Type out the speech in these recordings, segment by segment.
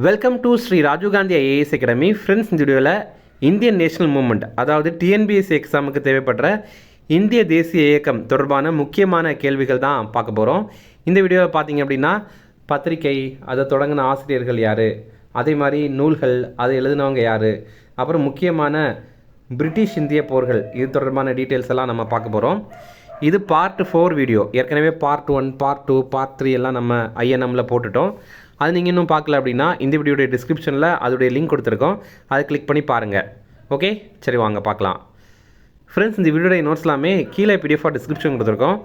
Welcome to Shri Rajiv Gandhi IAS academy. Friends, இந்த வீடியோவில் Indian national movement, அதாவது டிஎன்பிஎஸ்சி எக்ஸாமுக்கு தேவைப்படுற இந்திய தேசிய இயக்கம் தொடர்பான முக்கியமான கேள்விகள் தான் பார்க்க போகிறோம். இந்த வீடியோவில் பார்த்தீங்க அப்படின்னா பத்திரிகை, அதை தொடங்கின ஆசிரியர்கள் யார், அதே மாதிரி நூல்கள், அதை எழுதினவங்க யார், அப்புறம் முக்கியமான பிரிட்டிஷ் இந்திய போர்கள், இது தொடர்பான டீட்டெயில்ஸ் எல்லாம் நம்ம பார்க்க போகிறோம். இது பார்ட் 4 வீடியோ. ஏற்கனவே பார்ட் 1, பார்ட் 2, பார்ட் 3 எல்லாம் நம்ம ஐஎன்எம்மில் போட்டுட்டோம். அது நீங்கள் இன்னும் பார்க்கல அப்படின்னா இந்த வீடியோடைய டிஸ்கிரிப்ஷனில் அதோடைய லிங்க் கொடுத்துருக்கோம், அதை கிளிக் பண்ணி பாருங்கள். ஓகே, சரி வாங்க பார்க்கலாம். ஃப்ரெண்ட்ஸ், இந்த வீடியோடைய நோட்ஸ் எல்லாமே கீழே பிடிஎஃபாக டிஸ்கிரிப்ஷன் கொடுத்துருக்கோம்,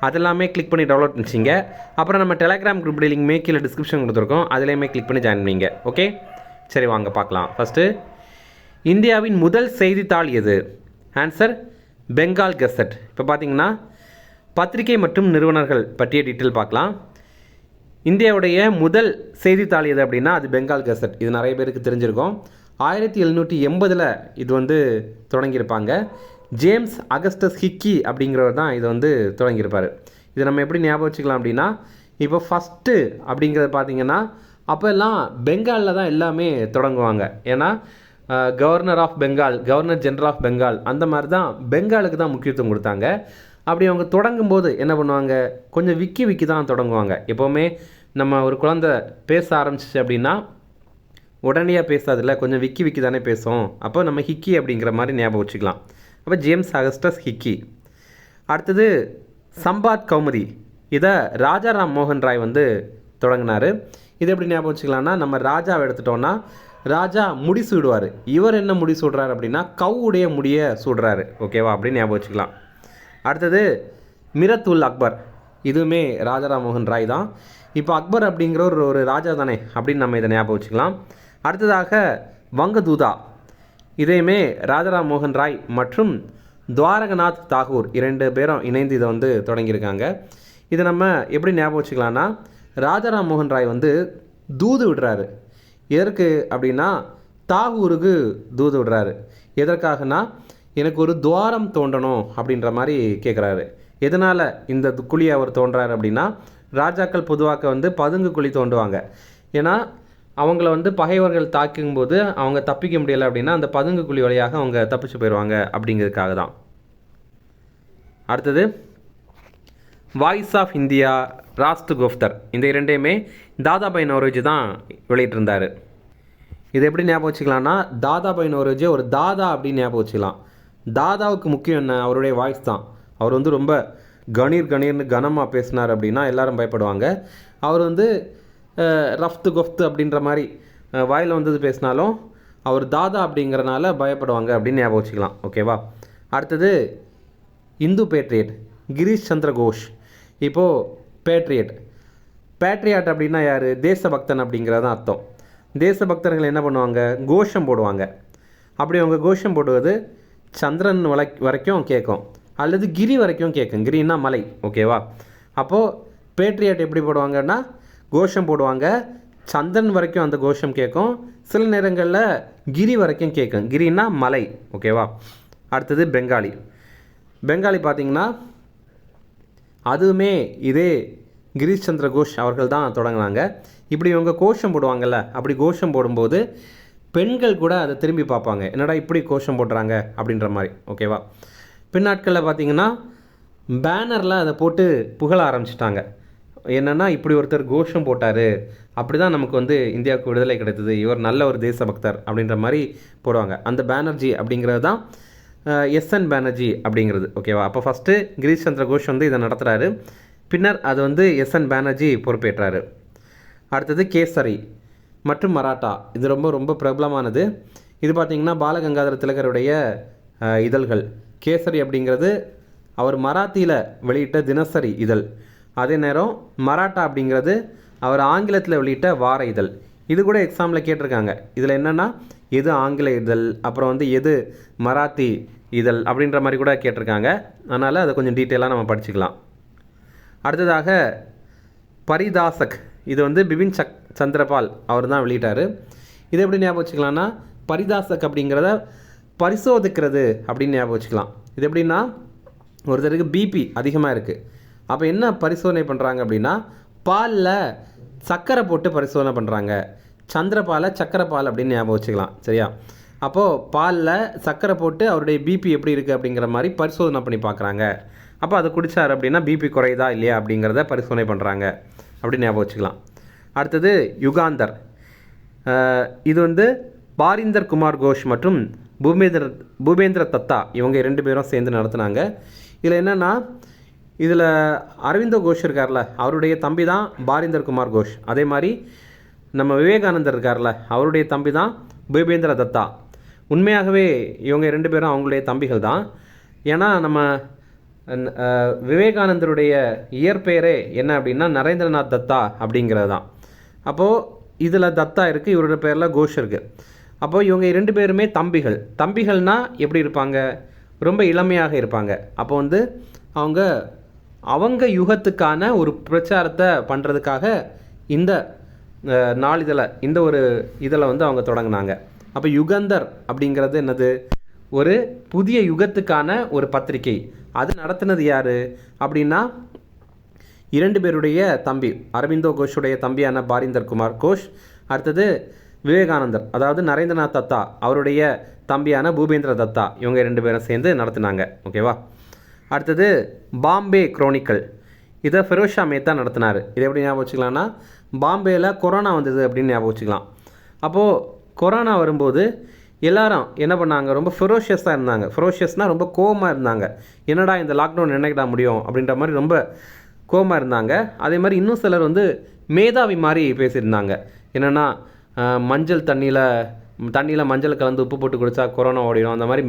அதெல்லாமே கிளிக் பண்ணி டவுன்லோட் பண்ணிச்சிங்க. அப்புறம் நம்ம டெலிகிராம் குரூப் லிங்க்மே கீழே டிஸ்கிரிப்ஷன் கொடுத்துருக்கோம், அதிலேயுமே கிளிக் பண்ணி ஜாயின் பண்ணிங்க. ஓகே, சரி வாங்க பார்க்கலாம். ஃபஸ்ட்டு, இந்தியாவின் முதல் செய்தித்தாள் எது? Answer Bengal gazette. இப்போ பார்த்தீங்கன்னா பத்திரிகை மற்றும் நிறுவனர்கள் பற்றிய டீட்டெயில் பார்க்கலாம். இந்தியாவுடைய முதல் செய்தித்தாள் எது அப்படின்னா அது பெங்கால் கெசட். இது நிறைய பேருக்கு தெரிஞ்சிருக்கும். 1780 இது தொடங்கியிருப்பாங்க. ஜேம்ஸ் அகஸ்டஸ் ஹிக்கி அப்படிங்கிறவர் தான் இதை தொடங்கியிருப்பார். இதை நம்ம எப்படி ஞாபகம் வச்சுக்கலாம் அப்படின்னா, இப்போ ஃபஸ்ட்டு அப்படிங்கிறது பார்த்திங்கன்னா அப்போல்லாம் பெங்காலில் தான் எல்லாமே தொடங்குவாங்க. ஏன்னா governor of Bengal, governor general of Bengal, அந்த மாதிரி தான் பெங்காலுக்கு தான் முக்கியத்துவம் கொடுத்தாங்க. அப்படி அவங்க தொடங்கும்போது என்ன பண்ணுவாங்க, கொஞ்சம் விக்கி தான் தொடங்குவாங்க. எப்போவுமே நம்ம ஒரு குழந்தை பேச ஆரம்பிச்சிச்சு அப்படின்னா உடனடியாக பேசாதில்ல, கொஞ்சம் விக்கி தானே பேசும். அப்போ நம்ம ஹிக்கி அப்படிங்கிற மாதிரி ஞாபகம் வச்சுக்கலாம். அப்போ ஜேம்ஸ் அகஸ்டஸ் ஹிக்கி. அடுத்தது சம்பாத் கௌமுதி. இதை ராஜாராம் மோகன் ராய் தொடங்கினார். இதை எப்படி ஞாபகம் வச்சுக்கலாம்னா, நம்ம ராஜாவை எடுத்துட்டோன்னா ராஜா முடி சூடுவார். இவர் என்ன முடி சூடுறாரு அப்படின்னா கவுடைய முடியை சூடுறாரு. ஓகேவா, அப்படின்னு ஞாபகம் வச்சுக்கலாம். அடுத்தது மிரத் உல் அக்பர். இதுவுமே ராஜாராம் மோகன் ராய் தான். இப்போ அக்பர் அப்படிங்கிற ஒரு ராஜா தானே அப்படின்னு நம்ம இதை ஞாபகம் வச்சுக்கலாம். அடுத்ததாக வங்கதூதா. இதையுமே ராஜாராம் மோகன் ராய் மற்றும் துவாரகநாத் தாகூர் 2 பேரும் இணைந்து இதை தொடங்கியிருக்காங்க. இதை நம்ம எப்படி ஞாபகம் வச்சுக்கலாம்னா, ராஜாராம் மோகன் ராய் தூது விடுறாரு. எதற்கு அப்படின்னா தாகூருக்கு தூது விடுறாரு. எதற்காகனா, எனக்கு ஒரு துவாரம் தோண்டணும் அப்படின்ற மாதிரி கேட்குறாரு. எதனால் இந்த குழியை அவர் தோன்றாரு அப்படின்னா, ராஜாக்கள் பொதுவாக பதுங்கு குழி தோண்டுவாங்க. ஏன்னா அவங்கள பகைவர்கள் தாக்கும்போது அவங்க தப்பிக்க முடியலை அப்படின்னா அந்த பதுங்கு குழி வழியாக அவங்க தப்பிச்சு போயிடுவாங்க அப்படிங்கிறதுக்காக தான். அடுத்தது வாய்ஸ் ஆஃப் இந்தியா, ராஸ்ட் கோஃப்தர். இந்த 2மே தாதாபாய் நௌரோஜி தான் வெளியிட்டிருந்தார். இது எப்படி ஞாபகம் வச்சுக்கலாம்னா, தாதாபாய் நௌரோஜி ஒரு தாதா அப்படின்னு ஞாபகம் வச்சுக்கலாம். தாதாவுக்கு முக்கியம் என்ன, அவருடைய வாய்ஸ் தான். அவர் ரொம்ப கணீர்னு கனமாக பேசினார் அப்படின்னா எல்லாரும் பயப்படுவாங்க. அவர் ரஃப்து கொஃப்து அப்படின்ற மாதிரி வாயில் பேசினாலும் அவர் தாதா அப்படிங்கிறனால பயப்படுவாங்க அப்படின்னு ஞாபகம் வச்சுக்கலாம். ஓகேவா. அடுத்தது இந்து பேட்ரியட், கிரீஷ் சந்திர கோஷ். இப்போது பேட்ரியாட் அப்படின்னா யார்? தேசபக்தன் அப்படிங்கிறதான் அர்த்தம். தேசபக்தர்கள் என்ன பண்ணுவாங்க, கோஷம் போடுவாங்க. அப்படி அவங்க கோஷம் போடுவது சந்திரன் வரைக்கும் கேட்கும், அல்லது கிரி வரைக்கும் கேட்கும். கிரின்னா மலை. ஓகேவா. அப்போது பேட்ரியாட் எப்படி போடுவாங்கன்னா கோஷம் போடுவாங்க, சந்திரன் வரைக்கும் அந்த கோஷம் கேட்கும், சில நேரங்களில் கிரி வரைக்கும் கேட்கும். கிரின்னா மலை. ஓகேவா. அடுத்தது பெங்காலி பார்த்திங்கன்னா அதுவுமே இதே கிரீஷ் சந்திர கோஷ் அவர்கள் தான் தொடங்கினாங்க. இப்படி இவங்க கோஷம் போடுவாங்கள்ல, அப்படி கோஷம் போடும்போது பெண்கள் கூட அதை திரும்பி பார்ப்பாங்க, என்னடா இப்படி கோஷம் போடுறாங்க அப்படின்ற மாதிரி. ஓகேவா. பின்னாட்களில் பார்த்திங்கன்னா பேனரில் அதை போட்டு புகழ ஆரம்பிச்சிட்டாங்க. என்னென்னா, இப்படி ஒருத்தர் கோஷம் போட்டார், அப்படி தான் நமக்கு இந்தியாவுக்கு விடுதலை கிடைத்தது, இவர் நல்ல ஒரு தேசபக்தர் அப்படின்ற மாதிரி போடுவாங்க. அந்த பானர்ஜி அப்படிங்கிறது தான் எஸ்என் பானர்ஜி அப்படிங்கிறது. ஓகேவா. அப்போ ஃபஸ்ட்டு கிரீஷ் சந்திர கோஷ் இதை நடத்துகிறாரு, பின்னர் அது எஸ்என் பானர்ஜி பொறுப்பேற்றார். அடுத்தது கேசரி மற்றும் மராட்டா. இது ரொம்ப பிரபலமானது. இது பார்த்திங்கன்னா பாலகங்காதர திலகருடைய இதழ்கள். கேசரி அப்படிங்கிறது அவர் மராத்தியில் வெளியிட்ட தினசரி இதழ். அதே நேரம் மராட்டா அப்படிங்கிறது அவர் ஆங்கிலத்தில் வெளியிட்ட வார இதழ். இது கூட எக்ஸாமில் கேட்டிருக்காங்க. இதில் என்னென்னா, எது ஆங்கில இதழ், அப்புறம் எது மராத்தி இதழ் அப்படின்ற மாதிரி கூட கேட்டிருக்காங்க. அதனால் அதை கொஞ்சம் டீட்டெயிலாக நம்ம படிச்சுக்கலாம். அடுத்ததாக பரிதாசக். இது பிபின் சந்திரபால் அவர் தான் வெளியிட்டார். இதை எப்படி ஞாபகம் வச்சுக்கலாம்னா, பரிதாசக் அப்படிங்கிறத பரிசோதிக்கிறது அப்படின்னு ஞாபகம் வச்சுக்கலாம். இது எப்படின்னா, ஒருத்தருக்கு பிபி அதிகமாக இருக்குது, அப்போ என்ன பரிசோதனை பண்ணுறாங்க அப்படின்னா, பாலில் சர்க்கரை போட்டு பரிசோதனை பண்ணுறாங்க. சந்திரபாலை சக்கரைப்பால் அப்படின்னு ஞாபகம் வச்சுக்கலாம். சரியா? அப்போது பாலில் சர்க்கரை போட்டு அவருடைய பிபி எப்படி இருக்குது அப்படிங்கிற மாதிரி பரிசோதனை பண்ணி பார்க்குறாங்க. அப்போ அதை குடித்தார் அப்படின்னா பிபி குறையுதா இல்லையா அப்படிங்கிறத பரிசோதனை பண்ணுறாங்க அப்படின்னு ஞாபகம் வச்சுக்கலாம். அடுத்தது யுகாந்தர். இது வந்து பாரிந்தர் குமார் கோஷ் மற்றும் பூபேந்திர தத்தா இவங்க 2 பேரும் சேர்ந்து நடத்துனாங்க. இதில் என்னென்னா, இதில் அரவிந்தோ கோஷ் இருக்கார்ல, அவருடைய தம்பி தான் பாரிந்தர் குமார் கோஷ். அதே மாதிரி நம்ம விவேகானந்தர் இருக்கார்ல, அவருடைய தம்பி தான் பூபேந்திர தத்தா. உண்மையாகவே இவங்க 2 பேரும் அவங்களுடைய தம்பிகள் தான். ஏன்னா நம்ம விவேகானந்தருடைய இயற்பெயரே என்ன அப்படின்னா நரேந்திரநாத் தத்தா அப்படிங்கிறது தான். அப்போது இதில் தத்தா இருக்குது, இவரோட பேரில் கோஷ் இருக்குது. அப்போது இவங்க 2 பேருமே தம்பிகள்னால் எப்படி இருப்பாங்க? ரொம்ப இளமையாக இருப்பாங்க. அப்போ வந்து அவங்க யுகத்துக்கான ஒரு பிரச்சாரத்தை பண்ணுறதுக்காக இந்த நாளிதழை இந்த ஒரு இதில் வந்து அவங்க தொடங்கினாங்க. அப்போ யுகந்தர் அப்படிங்கிறது என்னது? ஒரு புதிய யுகத்துக்கான ஒரு பத்திரிகை. அது நடத்தினது யார் அப்படின்னா 2 பேருடைய தம்பி, அரவிந்தோ கோஷுடைய தம்பியான பாரிந்தர் குமார் கோஷ், அடுத்தது விவேகானந்தர் அதாவது நரேந்திரநாத் தத்தா அவருடைய தம்பியான பூபேந்திர தத்தா, இவங்க 2 பேரும் சேர்ந்து நடத்தினாங்க. ஓகேவா? அடுத்தது பாம்பே குரோனிக்கல். இதை ஃபெரோஸ் ஷா மேத்தா நடத்தினார். இதை எப்படி ஞாபகம் வச்சுக்கலாம்னா, பாம்பேயில் கொரோனா வந்தது அப்படின்னு ஞாபகம் வச்சுக்கலாம். அப்போது கொரோனா வரும்போது எல்லாரும் என்ன பண்ணாங்க? ரொம்ப ஃபெரோஷியஸாக இருந்தாங்க. ஃபெரோஷியஸ்னால் ரொம்ப கோவமாக இருந்தாங்க. என்னடா இந்த லாக்டவுன் என்னைக்கிடா முடியும் அப்படின்ற மாதிரி ரொம்ப கோவமாக இருந்தாங்க. அதே மாதிரி இன்னும் சிலர் வந்து மேதாவி மாதிரி பேசியிருந்தாங்க. என்னென்னா மஞ்சள் தண்ணியில் மஞ்சள் கலந்து உப்பு போட்டு குடித்தா கொரோனா ஓடிடும், அந்த மாதிரி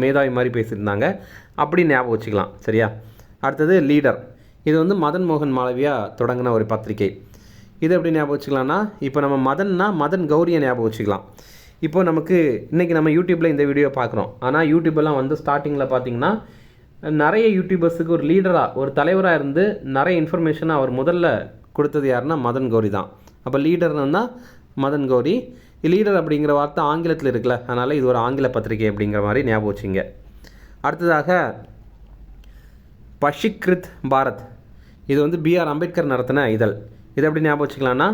மேதாவி மாதிரி பேசியிருந்தாங்க. அப்படி ஞாபகம் வச்சுக்கலாம். சரியா? அடுத்தது லீடர். இது வந்து மதன் மோகன் மாளவியா தொடங்கின ஒரு பத்திரிகை. இது எப்படி ஞாபகம் வச்சுக்கலாம்னா, இப்போ நம்ம மதன் கௌரியை ஞாபகம் வச்சுக்கலாம். இப்போ நமக்கு இன்றைக்கி நம்ம யூடியூப்பில் இந்த வீடியோ பார்க்குறோம். ஆனால் யூடியூப்பெல்லாம் வந்து ஸ்டார்டிங்கில் பார்த்திங்கன்னா நிறைய யூடியூபர்ஸுக்கு ஒரு லீடராக ஒரு தலைவராக இருந்து நிறைய இன்ஃபர்மேஷனை அவர் முதல்ல கொடுத்தது யாருன்னா மதன் கௌரி தான். அப்போ லீடர்னா மதன் கௌரி. லீடர் அப்படிங்கிற வார்த்தை ஆங்கிலத்தில் இருக்குல்ல, அதனால் இது ஒரு ஆங்கில பத்திரிகை அப்படிங்கிற மாதிரி ஞாபகம் வச்சுங்க. அடுத்ததாக பஷிக்ரித் பாரத். இது வந்து பிஆர் அம்பேத்கர் நடத்தின இதழ். இது எப்படி ஞாபகம் வச்சுக்கலாம்னா,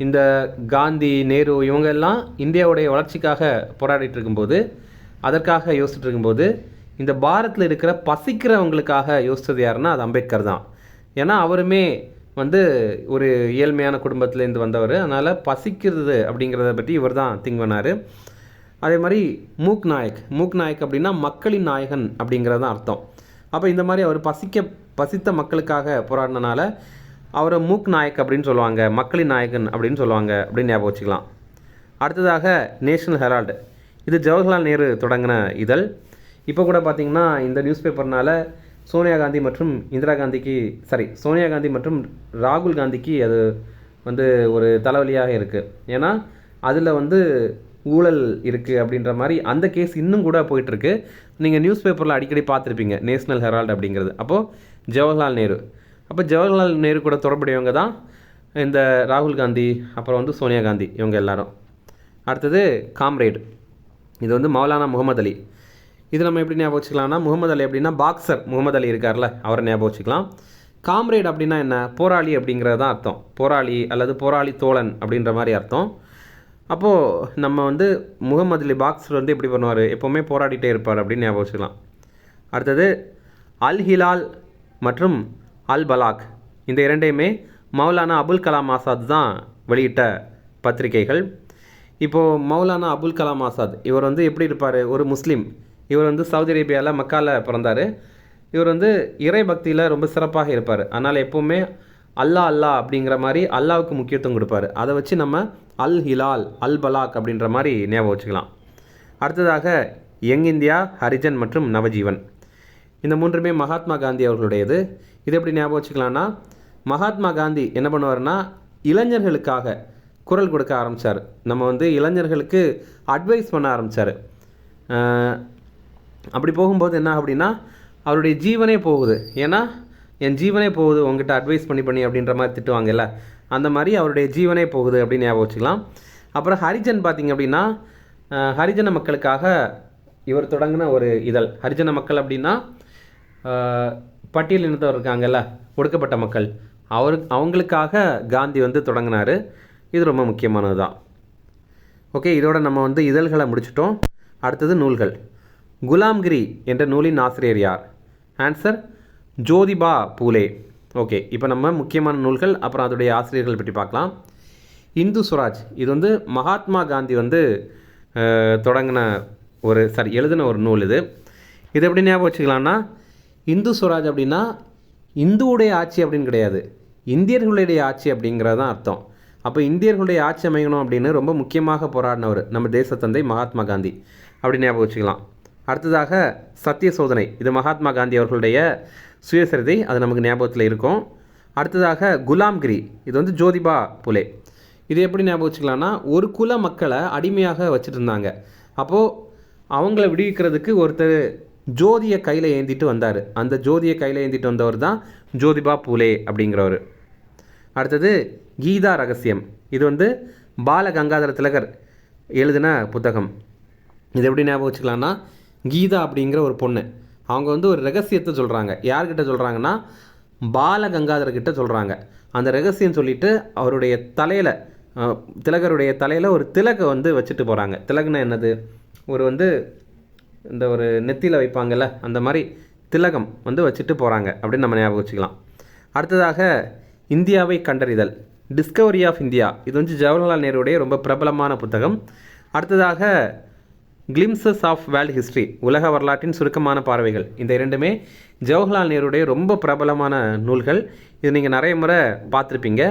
இந்த காந்தி, நேரு இவங்க எல்லாம் இந்தியாவுடைய வளர்ச்சிக்காக போராடிட்டு இருக்கும்போது, அதற்காக யோசிச்சுட்டு இருக்கும்போது இந்த பாரத்தில் இருக்கிற பசிக்கிறவங்களுக்காக யோசித்தது யாருன்னா அது அம்பேத்கர் தான். ஏன்னா அவருமே வந்து ஒரு ஏழ்மையான குடும்பத்திலேருந்து வந்தவர். அதனால் பசிக்கிறது அப்படிங்கிறத பற்றி இவர் தான் திங்க் பண்ணார். அதே மாதிரி மூக் நாயக் அப்படின்னா மக்களின் நாயகன் அப்படிங்கிறது தான் அர்த்தம். அப்போ இந்த மாதிரி அவர் பசித்த மக்களுக்காக போராடினால அவரை மூக் நாயக் அப்படின்னு சொல்லுவாங்க, மக்களின் நாயகன் அப்படின்னு சொல்லுவாங்க அப்படின்னு ஞாபகம் வச்சுக்கலாம். அடுத்ததாக நேஷனல் ஹெரால்டு. இது ஜவஹர்லால் நேரு தொடங்கின இதழ். இப்போ கூட பார்த்திங்கன்னா இந்த நியூஸ் பேப்பர்னால் சோனியா காந்தி மற்றும் ராகுல் காந்திக்கு அது வந்து ஒரு தலைவலியாக இருக்குது. ஏன்னா அதில் வந்து ஊழல் இருக்குது அப்படின்ற மாதிரி அந்த கேஸ் இன்னும் கூட போயிட்டுருக்கு. நீங்கள் நியூஸ் பேப்பரில் அடிக்கடி பார்த்துருப்பீங்க நேஷனல் ஹெரால்டு அப்படிங்கிறது. அப்போது ஜவஹர்லால் நேரு கூட தொடர்புடையவங்க தான் இந்த ராகுல் காந்தி, அப்புறம் வந்து சோனியா காந்தி, இவங்க எல்லாரும். அடுத்தது காம்ரேட். இது வந்து மௌலானா முகமது அலி. இது நம்ம எப்படி ஞாபகம் வச்சுக்கலாம்னா, முகமது அலி அப்படின்னா பாக்ஸர் முகமது அலி இருக்கார்ல, அவரை ஞாபகம் வச்சுக்கலாம். காம்ரேட் அப்படின்னா என்ன? போராளி அப்படிங்கிறது தான் அர்த்தம். போராளி அல்லது போராளி தோழன் அப்படின்ற மாதிரி அர்த்தம். அப்போது நம்ம வந்து முகமது அலி பாக்ஸர் வந்து எப்படி பண்ணுவார்? எப்போவுமே போராடிட்டே இருப்பார் அப்படின்னு ஞாபகம் வச்சுக்கலாம். அடுத்தது அல் ஹிலால் மற்றும் அல் பலாக். இந்த 2யுமே மௌலானா அபுல் கலாம் ஆசாத் தான் வெளியிட்ட பத்திரிகைகள். இப்போது மௌலானா அபுல் கலாம் ஆசாத் இவர் வந்து எப்படி இருப்பார்? ஒரு முஸ்லீம். இவர் வந்து சவுதி அரேபியாவில் மக்காவில் பிறந்தார். இவர் வந்து இறை பக்தியில் ரொம்ப சிறப்பாக இருப்பார். அதனால் எப்போவுமே அல்லாஹ் அப்படிங்கிற மாதிரி அல்லாவுக்கு முக்கியத்துவம் கொடுப்பார். அதை வச்சு நம்ம அல் ஹிலால், அல் பலாக் அப்படின்ற மாதிரி ஞாபகம் வச்சுக்கலாம். அடுத்ததாக யங் இந்தியா, ஹரிஜன் மற்றும் நவஜீவன். இந்த 3மே மகாத்மா காந்தி அவர்களுடையது. இது எப்படி ஞாபகம் வச்சுக்கலாம்னா, மகாத்மா காந்தி என்ன பண்ணுவார்னா இளைஞர்களுக்காக குரல் கொடுக்க ஆரம்பித்தார். நம்ம வந்து இளைஞர்களுக்கு அட்வைஸ் பண்ண ஆரம்பித்தார். அப்படி போகும்போது என்ன அப்படின்னா அவருடைய ஜீவனே போகுது. ஏன்னா என் ஜீவனே போகுது உங்ககிட்ட அட்வைஸ் பண்ணி அப்படின்ற மாதிரி திட்டுவாங்கல்ல, அந்த மாதிரி அவருடைய ஜீவனே போகுது அப்படின்னு ஞாபகம் வச்சுக்கலாம். அப்புறம் ஹரிஜன் பார்த்திங்க அப்படின்னா ஹரிஜன மக்களுக்காக இவர் தொடங்கின ஒரு இதழ். ஹரிஜன மக்கள் அப்படின்னா பட்டியல் இனத்தவர் இருக்காங்கல்ல, ஒடுக்கப்பட்ட மக்கள், அவங்களுக்காக காந்தி வந்து தொடங்கினார். இது ரொம்ப முக்கியமானது தான். ஓகே, இதோட நம்ம வந்து இதழ்களை முடிச்சிட்டோம். அடுத்தது நூல்கள். குலாம்கிரி என்ற நூலின் ஆசிரியர் யார்? ஆன்சர் ஜோதிபா பூலே. ஓகே, இப்போ நம்ம முக்கியமான நூல்கள் அப்புறம் அதோடைய ஆசிரியர்கள் பற்றி பார்க்கலாம். இந்து சுராஜ், இது வந்து மகாத்மா காந்தி வந்து எழுதின ஒரு நூல். இது எப்படி ஞாபகம் வச்சுக்கலாம்னா, இந்து சுராஜ் அப்படின்னா இந்துவுடைய ஆட்சி அப்படின்னு கிடையாது, இந்தியர்களுடைய ஆட்சி அப்படிங்கிறது தான் அர்த்தம். அப்போ இந்தியர்களுடைய ஆட்சி அமையணும் அப்படின்னு ரொம்ப முக்கியமாக போராடினவர் நம்ம தேசத்தந்தை மகாத்மா காந்தி, அப்படி ஞாபகம் வச்சுக்கலாம். அடுத்ததாக சத்திய சோதனை, இது மகாத்மா காந்தி அவர்களுடைய சுயசரிதை, அது நமக்கு ஞாபகத்தில் இருக்கும். அடுத்ததாக குலாம்கிரி, இது வந்து ஜோதிபா புலே. இது எப்படி ஞாபகம் வச்சுக்கலாம்னா, ஒரு குல மக்களை அடிமையாக வச்சுட்டு இருந்தாங்க. அப்போது அவங்கள விடுவிக்கிறதுக்கு ஒருத்தர் ஜோதியை கையில் ஏந்திட்டு வந்தார். அந்த ஜோதியை கையில் ஏந்திட்டு வந்தவர் தான் ஜோதிபா பூலே அப்படிங்கிறவர். அடுத்தது கீதா ரகசியம், இது வந்து பால கங்காதர திலகர் எழுதின புத்தகம். இது எப்படி ஞாபகம் வச்சுக்கலாம்னா, கீதா அப்படிங்கிற ஒரு பொண்ணு, அவங்க வந்து ஒரு ரகசியத்தை சொல்கிறாங்க. யார்கிட்ட சொல்கிறாங்கன்னா, பால கங்காதர்கிட்ட சொல்கிறாங்க. அந்த ரகசியம் சொல்லிவிட்டு அவருடைய தலையில், திலகருடைய தலையில் ஒரு திலகை வந்து வச்சுட்டு போகிறாங்க. திலகுனா என்னது? ஒரு வந்து இந்த ஒரு நெத்தியில் வைப்பாங்கள்ல, அந்த மாதிரி திலகம் வந்து வச்சுட்டு போகிறாங்க அப்படின்னு நம்ம ஞாபகம் வச்சுக்கலாம். அடுத்ததாக இந்தியாவை கண்டறிதல், டிஸ்கவரி ஆஃப் இந்தியா, இது வந்து ஜவஹர்லால் நேருடைய ரொம்ப பிரபலமான புத்தகம். அடுத்ததாக கிளிம்சஸ் ஆஃப் வேர்ல்டு ஹிஸ்ட்ரி, உலக வரலாற்றின் சுருக்கமான பார்வைகள், இந்த இரண்டுமே ஜவஹர்லால் நேருடைய ரொம்ப பிரபலமான நூல்கள். இது நீங்கள் நிறைய முறை பார்த்துருப்பீங்க,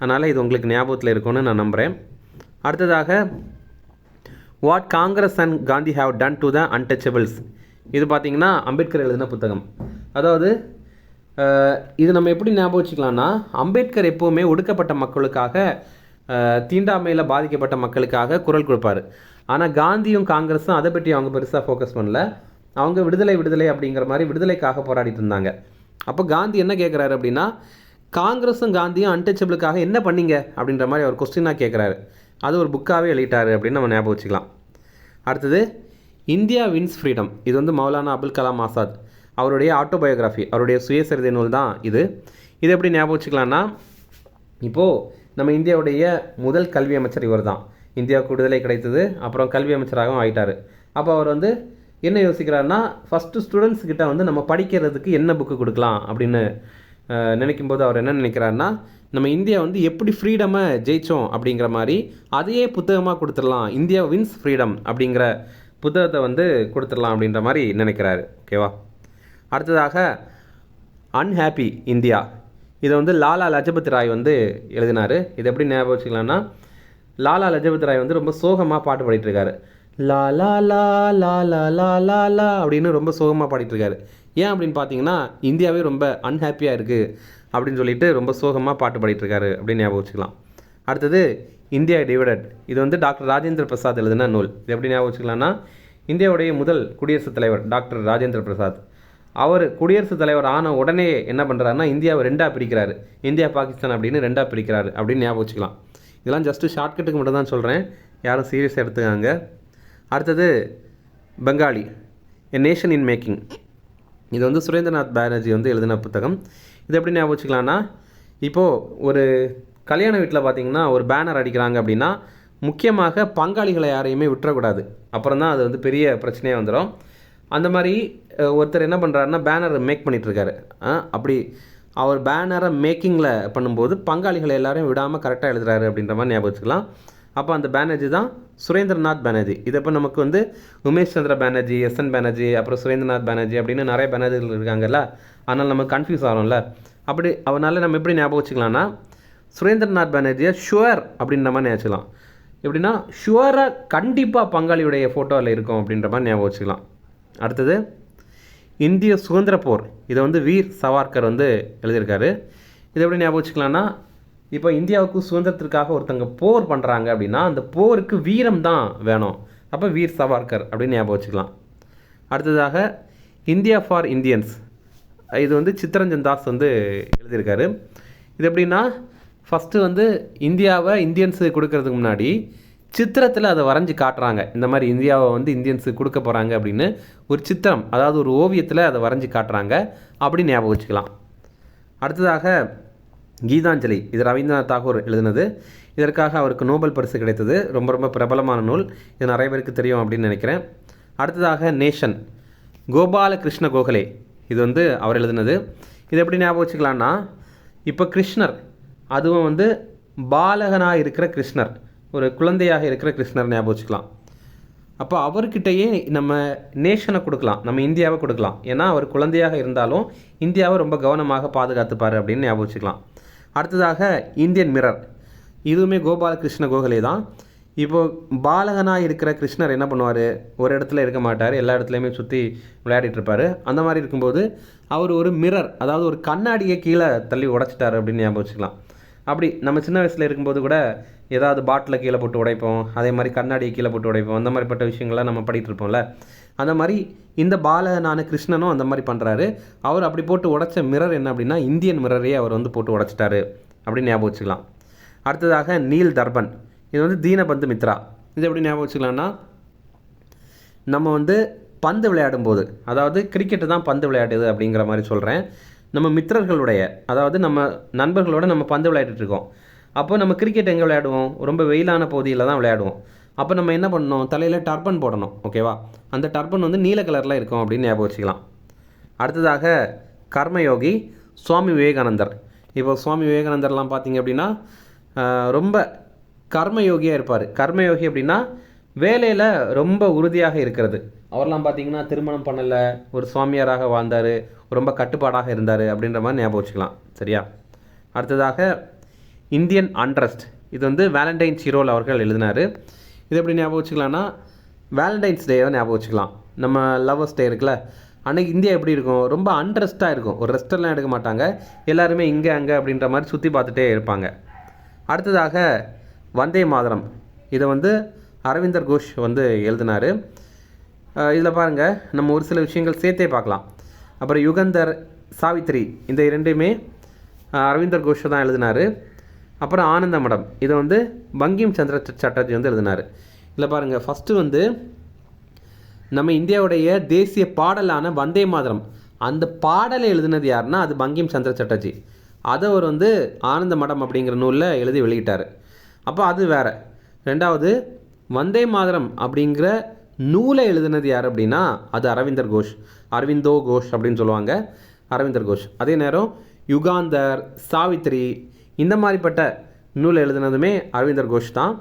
அதனால் இது உங்களுக்கு ஞாபகத்தில் இருக்கும்னு நான் நம்புகிறேன். அடுத்ததாக what Congress and Gandhi have done to the untouchables, இது பார்த்திங்கன்னா அம்பேத்கர் எழுதின புத்தகம். அதாவது இது நம்ம எப்படி ஞாபகம் வச்சுக்கலாம்னா, அம்பேத்கர் எப்போவுமே ஒடுக்கப்பட்ட மக்களுக்காக, தீண்டாமையில் பாதிக்கப்பட்ட மக்களுக்காக குரல் கொடுப்பார். ஆனால் காந்தியும் காங்கிரஸும் அதை பற்றி அவங்க பெருசாக ஃபோக்கஸ் பண்ணல. அவங்க விடுதலை அப்படிங்கிற மாதிரி விடுதலைக்காக போராடிட்டு இருந்தாங்க. அப்போ காந்தி என்ன கேட்குறாரு அப்படின்னா, காங்கிரஸும் காந்தியும் அன்டச்சபிளுக்காக என்ன பண்ணீங்க அப்படின்ற மாதிரி அவர் கொஸ்டினாக கேட்குறாரு. அது ஒரு புக்காகவே எழுதிட்டாரு அப்படின்னு நம்ம ஞாபகம் வச்சுக்கலாம். அடுத்தது இந்தியா வின்ஸ் ஃப்ரீடம், இது வந்து மௌலானா அபுல் கலாம் ஆசாத் அவருடைய ஆட்டோபயோகிராஃபி, அவருடைய சுயசரிதை நூல் தான் இது. இது எப்படி ஞாபகம் வச்சுக்கலாம்னா, இப்போது நம்ம இந்தியாவுடைய முதல் கல்வி அமைச்சர் இவர் தான். இந்தியாவுக்கு விடுதலை கிடைத்தது, அப்புறம் கல்வி அமைச்சராகவும் ஆகிட்டார். அப்போ அவர் வந்து என்ன யோசிக்கிறாருன்னா, ஃபஸ்ட்டு ஸ்டூடெண்ட்ஸ்கிட்ட வந்து நம்ம படிக்கிறதுக்கு என்ன புக்கு கொடுக்கலாம் அப்படின்னு நினைக்கும்போது அவர் என்ன நினைக்கிறாருன்னா, நம்ம இந்தியா வந்து எப்படி ஃப்ரீடமை ஜெயித்தோம் அப்படிங்கிற மாதிரி அதையே புத்தகமாக கொடுத்துடலாம், இந்தியா வின்ஸ் ஃப்ரீடம் அப்படிங்கிற புத்தகத்தை வந்து கொடுத்துடலாம் அப்படின்ற மாதிரி நினைக்கிறாரு. ஓகேவா? அடுத்ததாக அன்ஹாப்பி இந்தியா, இதை வந்து லாலா லஜபதி ராய் வந்து எழுதினார். இதை எப்படி ஞாபகம் வச்சுக்கலாம்னா, லாலா லஜபதி ராய் வந்து ரொம்ப சோகமாக பாட்டு பாடிட்டுருக்காரு. லா லா லா லா லா லா லா லா அப்படின்னு ரொம்ப சோகமாக பாடிட்டுருக்காரு. ஏன் அப்படின்னு பார்த்தீங்கன்னா, இந்தியாவே ரொம்ப அன்ஹாப்பியாக இருக்குது அப்படின்னு சொல்லிட்டு ரொம்ப சோகமாக பாட்டு பாடிட்டுருக்காரு அப்படின்னு ஞாபகம் வச்சுக்கலாம். அடுத்தது இந்தியா டிவைடட், இது வந்து டாக்டர் ராஜேந்திர பிரசாத் எழுதின நூல். இது எப்படி ஞாபகம் வச்சுக்கலாம்னா, இந்தியாவுடைய முதல் குடியரசுத் தலைவர் டாக்டர் ராஜேந்திர பிரசாத், அவர் குடியரசுத் தலைவர் ஆன உடனே என்ன பண்ணுறாருன்னா, இந்தியாவை ரெண்டாக பிரிக்கிறாரு, இந்தியா பாகிஸ்தான் அப்படின்னு ரெண்டாக பிரிக்கிறாரு அப்படின்னு ஞாபகம் வச்சுக்கலாம். இதெல்லாம் ஜஸ்ட்டு ஷார்ட்கட்டுக்கு மட்டும் தான் சொல்கிறேன், யாரும் சீரியஸாக எடுத்துக்காங்க. அடுத்தது பெங்காலி, எ நேஷன் இன் மேக்கிங், இது வந்து சுரேந்திரநாத் பானர்ஜி வந்து எழுதின புத்தகம். இது எப்படி ஞாபகம் வச்சுக்கலாம்னா, இப்போது ஒரு கல்யாண வீட்டில் பார்த்திங்கன்னா ஒரு பேனர் அடிக்கிறாங்க அப்படின்னா முக்கியமாக பங்காளிகளை யாரையுமே விட்டுறக்கூடாது, அப்புறம் தான் அது வந்து பெரிய பிரச்சனையாக வந்துடும். அந்த மாதிரி ஒருத்தர் என்ன பண்ணுறாருன்னா பேனர் மேக் பண்ணிகிட்ருக்காரு. அப்படி அவர் பேனரை மேக்கிங்கில் பண்ணும்போது பங்காளிகளை எல்லாரையும் விடாமல் கரெக்டாக எழுதுறாரு அப்படின்ற மாதிரி ஞாபகம் வச்சுக்கலாம். அப்போ அந்த பானர்ஜி தான் சுரேந்திரநாத் பானர்ஜி. இது இப்போ நமக்கு வந்து உமேஷ் சந்திர பானர்ஜி, எஸ்என் பானர்ஜி, அப்புறம் சுரேந்திரநாத் பானர்ஜி அப்படின்னு நிறைய பானர்ஜிகள் இருக்காங்கல்ல, அதனால் நம்ம கன்ஃபியூஸ் ஆகிறோம்ல. அப்படி அவனால் நம்ம எப்படி ஞாபகம் வச்சுக்கலாம்னா, சுரேந்திரநாத் பானர்ஜியை ஷுவர் அப்படின்ற மாதிரி நினச்சிக்கலாம். எப்படின்னா ஷுவராக கண்டிப்பாக பங்காளியுடைய ஃபோட்டோவில் இருக்கும் அப்படின்ற மாதிரி ஞாபகம் வச்சுக்கலாம். அடுத்தது இந்திய சுதந்திர போர், இதை வந்து வீர் சவார்கர் வந்து எழுதியிருக்காரு. இதை எப்படி ஞாபகம் வச்சுக்கலாம்னா, இப்போ இந்தியாவுக்கு சுதந்திரத்திற்காக ஒருத்தங்க போர் பண்ணுறாங்க அப்படின்னா அந்த போருக்கு வீரம் தான் வேணும், அப்போ வீர் சவார்கர் அப்படின்னு ஞாபகம் வச்சுக்கலாம். அடுத்ததாக இந்தியா ஃபார் இந்தியன்ஸ், இது வந்து சித்தரஞ்சன் தாஸ் வந்து எழுதியிருக்காரு. இது எப்படின்னா, ஃபஸ்ட்டு வந்து இந்தியாவை இந்தியன்ஸு கொடுக்கறதுக்கு முன்னாடி சித்திரத்தில் அதை வரைஞ்சி காட்டுறாங்க, இந்த மாதிரி இந்தியாவை வந்து இந்தியன்ஸுக்கு கொடுக்க போகிறாங்க அப்படின்னு ஒரு சித்திரம், அதாவது ஒரு ஓவியத்தில் அதை வரைஞ்சி காட்டுறாங்க அப்படின்னு ஞாபகம் வச்சுக்கலாம். அடுத்ததாக கீதாஞ்சலி, இது ரவீந்திரநாத் தாகூர் எழுதினது. இதற்காக அவருக்கு நோபல் பரிசு கிடைத்தது. ரொம்ப ரொம்ப பிரபலமான நூல், இது நிறைய பேருக்கு தெரியும் அப்படின்னு நினைக்கிறேன். அடுத்ததாக நேஷன், கோபாலகிருஷ்ண கோகலே, இது வந்து அவர் எழுதினது. இது எப்படி ஞாபகம் வச்சுக்கலான்னா, இப்போ கிருஷ்ணர் அதுவும் வந்து பாலகனாக இருக்கிற கிருஷ்ணர், ஒரு குழந்தையாக இருக்கிற கிருஷ்ணர் ஞாபகம் வச்சுக்கலாம். அப்போ அவர்கிட்டயே நம்ம நேஷனை கொடுக்கலாம், நம்ம இந்தியாவை கொடுக்கலாம். ஏன்னா அவர் குழந்தையாக இருந்தாலும் இந்தியாவை ரொம்ப கவனமாக பாதுகாத்துப்பார் அப்படின்னு ஞாபகம் வச்சுக்கலாம். அடுத்ததாக இந்தியன் மிரர், இதுவுமே கோபாலகிருஷ்ண கோகலே தான். இப்போது பாலகனாக இருக்கிற கிருஷ்ணர் என்ன பண்ணுவார், ஒரு இடத்துல இருக்க மாட்டார், எல்லா இடத்துலையுமே சுற்றி விளையாடிட்டு இருப்பார். அந்த மாதிரி இருக்கும்போது அவர் ஒரு மிரர், அதாவது ஒரு கண்ணாடியை கீழே தள்ளி உடைச்சிட்டார் அப்படின்னு ஞாபகம் வச்சுக்கலாம். அப்படி நம்ம சின்ன வயசில் இருக்கும்போது கூட ஏதாவது பாட்டிலை கீழே போட்டு உடைப்போம், அதே மாதிரி கண்ணாடியை கீழே போட்டு உடைப்போம், அந்த மாதிரிப்பட்ட விஷயங்கள்லாம் நம்ம படிக்கிட்டு இருப்போம்ல. அந்த மாதிரி இந்த பாலகனான கிருஷ்ணனும் அந்த மாதிரி பண்ணுறாரு. அவர் அப்படி போட்டு உடைச்ச மிரர் என்ன அப்படின்னா இந்தியன் மிரரையே அவர் வந்து போட்டு உடைச்சிட்டாரு அப்படின்னு ஞாபகம் வச்சுக்கலாம். அடுத்ததாக நீல் தர்பன், இது வந்து தீனபந்து மித்ரா. இது எப்படி ஞாபகம் வச்சுக்கலாம்னா, நம்ம வந்து பந்து விளையாடும்போது, அதாவது கிரிக்கெட்டு தான் பந்து விளையாடுது அப்படிங்கிற மாதிரி சொல்கிறேன், நம்ம மித்திரர்களுடைய, அதாவது நம்ம நண்பர்களோட நம்ம பந்து விளையாடிட்டுருக்கோம். அப்போ நம்ம கிரிக்கெட் எங்கே விளையாடுவோம், ரொம்ப வெயிலான பகுதியில் தான் விளையாடுவோம். அப்போ நம்ம என்ன பண்ணணும், தலையில் டர்பன் போடணும், ஓகேவா. அந்த டர்பன் வந்து நீல கலரில் இருக்கும் அப்படின்னு ஞாபகம் வச்சுக்கலாம். அடுத்ததாக கர்மயோகி சுவாமி விவேகானந்தர். இப்போ சுவாமி விவேகானந்தர்லாம் பார்த்தீங்க அப்படின்னா ரொம்ப கர்மயோகியாக இருப்பார். கர்மயோகி அப்படின்னா வேலையில் ரொம்ப உறுதியாக இருக்கிறது. அவர்லாம் பார்த்தீங்கன்னா திருமணம் பண்ணலை, ஒரு சுவாமியாராக வாழ்ந்தார், ரொம்ப கட்டுப்பாடாக இருந்தார் அப்படின்ற மாதிரி ஞாபகம் வச்சுக்கலாம். சரியா. அடுத்ததாக இந்தியன் அண்ட்ரஸ்ட், இது வந்து வேலண்டைன் சிரோல் அவர்கள் எழுதினார். இது எப்படி ஞாபகம் வச்சுக்கலாம்னா, வேலண்டைன்ஸ் டேவை ஞாபகம் வச்சுக்கலாம். நம்ம லவ்வர்ஸ் டே இருக்குல்ல, அன்றைக்கி இந்தியா எப்படி இருக்கும், ரொம்ப அன்ரெஸ்ட்டாக இருக்கும். ஒரு ரெஸ்டெல்லாம் எடுக்க மாட்டாங்க, எல்லாருமே இங்கே அங்கே அப்படின்ற மாதிரி சுற்றி பார்த்துட்டே இருப்பாங்க. அடுத்ததாக வந்தே மாதரம், இதை வந்து அரவிந்தர் கோஷ் வந்து எழுதினார். இதில் பாருங்கள், நம்ம ஒரு சில விஷயங்கள் சேர்த்தே பார்க்கலாம். அப்புறம் யுகந்தர், சாவித்ரி, இந்த இரண்டுமே அரவிந்தர் கோஷ் தான் எழுதினார். அப்புறம் ஆனந்த மடம், இதை வந்து பங்கிம் சந்திர சட்டர்ஜி வந்து எழுதினார். இதில் பாருங்கள், ஃபஸ்ட்டு வந்து நம்ம இந்தியாவுடைய தேசிய பாடலான வந்தே மாதரம், அந்த பாடலை எழுதினது யாருன்னா அது பங்கிம் சந்திர சட்டர்ஜி. அதை அவர் வந்து ஆனந்த மடம் அப்படிங்கிற நூலில் எழுதி வெளியிட்டார். அப்போ அது வேறு. ரெண்டாவது, வந்தே மாதரம் அப்படிங்கிற நூலை எழுதினது யார் அப்படின்னா அது அரவிந்தர் கோஷ், அரவிந்தோ கோஷ் அப்படின்னு சொல்லுவாங்க, அரவிந்தர் கோஷ். அதே நேரம் யுகாந்தர், சாவித்ரி, இந்த மாதிரிப்பட்ட நூலை எழுதினதுமே அரவிந்தர் கோஷ் தான்.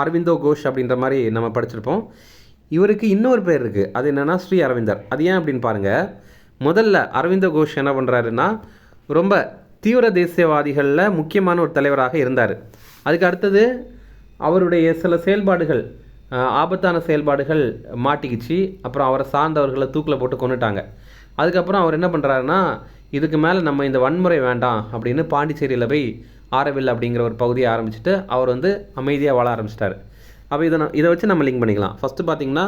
அரவிந்தோ கோஷ் அப்படின்ற மாதிரி நம்ம படிச்சிருப்போம். இவருக்கு இன்னொரு பேர் இருக்குது, அது என்னென்னா ஸ்ரீ அரவிந்தர். அது ஏன் அப்படின்னு பாருங்கள். முதல்ல அரவிந்தோ கோஷ் என்ன பண்ணுறாருன்னா, ரொம்ப தீவிர தேசியவாதிகளில் முக்கியமான ஒரு தலைவராக இருந்தார். அதுக்கு அடுத்தது அவருடைய சில செயல்பாடுகள், ஆபத்தான செயல்பாடுகள் மாட்டிக்கிச்சு. அப்புறம் அவரை சார்ந்தவர்களை தூக்கில் போட்டு கொண்டுட்டாங்க. அதுக்கப்புறம் அவர் என்ன பண்ணுறாருன்னா, இதுக்கு மேலே நம்ம இந்த வன்முறை வேண்டாம் அப்படின்னு பாண்டிச்சேரியில் போய் ஆரவில் அப்படிங்கிற ஒரு பகுதியை ஆரம்பிச்சுட்டு அவர் வந்து அமைதியாக வாழ ஆரம்பிச்சிட்டார். அப்போ இதை வச்சு நம்ம லிங்க் பண்ணிக்கலாம். ஃபஸ்ட்டு பார்த்திங்கன்னா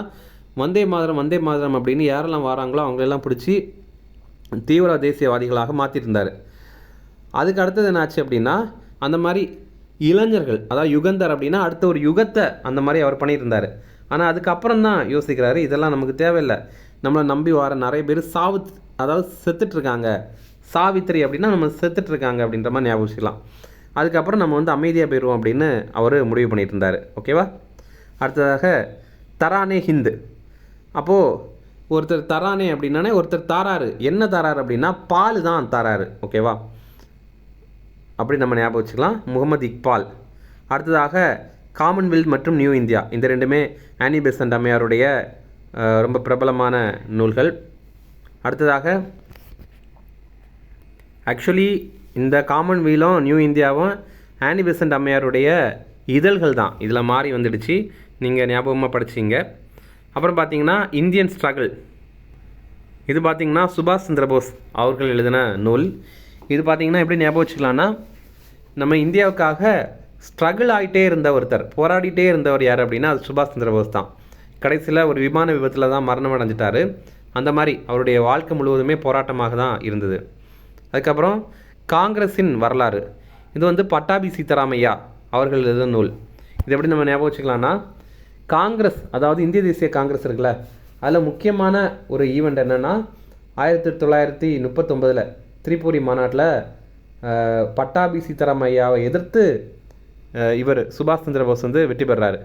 வந்தே மாதரம் வந்தே மாதரம் அப்படின்னு யாரெல்லாம் வராங்களோ அவங்களெல்லாம் பிடிச்சி தீவிர தேசியவாதிகளாக மாற்றிட்டு இருந்தார். அதுக்கு அடுத்தது என்னாச்சு அப்படின்னா, அந்த மாதிரி இளைஞர்கள், அதாவது யுகந்தர் அப்படின்னா அடுத்த ஒரு யுகத்தை அந்த மாதிரி அவர் பண்ணியிருந்தார். ஆனால் அதுக்கப்புறம் தான் யோசிக்கிறாரு, இதெல்லாம் நமக்கு தேவையில்லை, நம்மளை நம்பி வர நிறைய பேர் அதாவது செத்துட்ருக்காங்க, சாவித்திரி அப்படின்னா நம்ம செத்துட்ருக்காங்க அப்படின்ற மாதிரி ஞாபகம் வச்சுக்கலாம். அதுக்கப்புறம் நம்ம வந்து அமைதியாக போயிடுவோம் அப்படின்னு அவர் முடிவு பண்ணிட்டு இருந்தார். ஓகேவா. அடுத்ததாக தரானே ஹிந்து. அப்போது ஒருத்தர் தரானே அப்படின்னானே ஒருத்தர் தாராரு. என்ன தாராரு அப்படின்னா பால் தான் தாராரு. ஓகேவா, அப்படி நம்ம ஞாபகம் வச்சுக்கலாம். முகமது இக்பால். அடுத்ததாக காமன்வெல்த் மற்றும் நியூ இந்தியா, இந்த ரெண்டுமே ஆனி பெசன்ட் அம்மையாருடைய ரொம்ப பிரபலமான நூல்கள். அடுத்ததாக ஆக்சுவலி இந்த காமன்வெல்த்தும் நியூ இந்தியாவும் ஆனி பெசன்ட் அம்மையாருடைய இதழ்கள் தான், இதில் மாறி வந்துடுச்சு, நீங்கள் ஞாபகமாக படிச்சிங்க. அப்புறம் பார்த்தீங்கன்னா இந்தியன் ஸ்ட்ரகிள், இது பார்த்திங்கன்னா சுபாஷ் சந்திரபோஸ் அவர்கள் எழுதின நூல். இது பார்த்திங்கன்னா எப்படி ஞாபகம் வச்சுக்கலான்னா, நம்ம இந்தியாவுக்காக ஸ்ட்ரகிள் ஆகிட்டே இருந்த ஒருத்தர், போராடிட்டே இருந்தவர் யார் அப்படின்னா அது சுபாஷ் சந்திரபோஸ் தான். கடைசியில் ஒரு விமான விபத்தில் தான் மரணம் அடைஞ்சிட்டார். அந்த மாதிரி அவருடைய வாழ்க்கை முழுவதுமே போராட்டமாக தான் இருந்தது. அதுக்கப்புறம் காங்கிரஸின் வரலாறு, இது வந்து பட்டாபி சீதாராமையா அவர்கள் எழுதின நூல். இது எப்படி நம்ம ஞாபகம் வச்சுக்கலான்னா, காங்கிரஸ், அதாவது இந்திய தேசிய காங்கிரஸ் இருக்குல்ல, அதில் முக்கியமான ஒரு ஈவெண்ட் என்னென்னா 1939 திரிபுரி மாநாட்டில் பட்டாபி சீதாராமையாவை எதிர்த்து இவர் சுபாஷ் சந்திர போஸ் வந்து வெற்றி பெறாரு.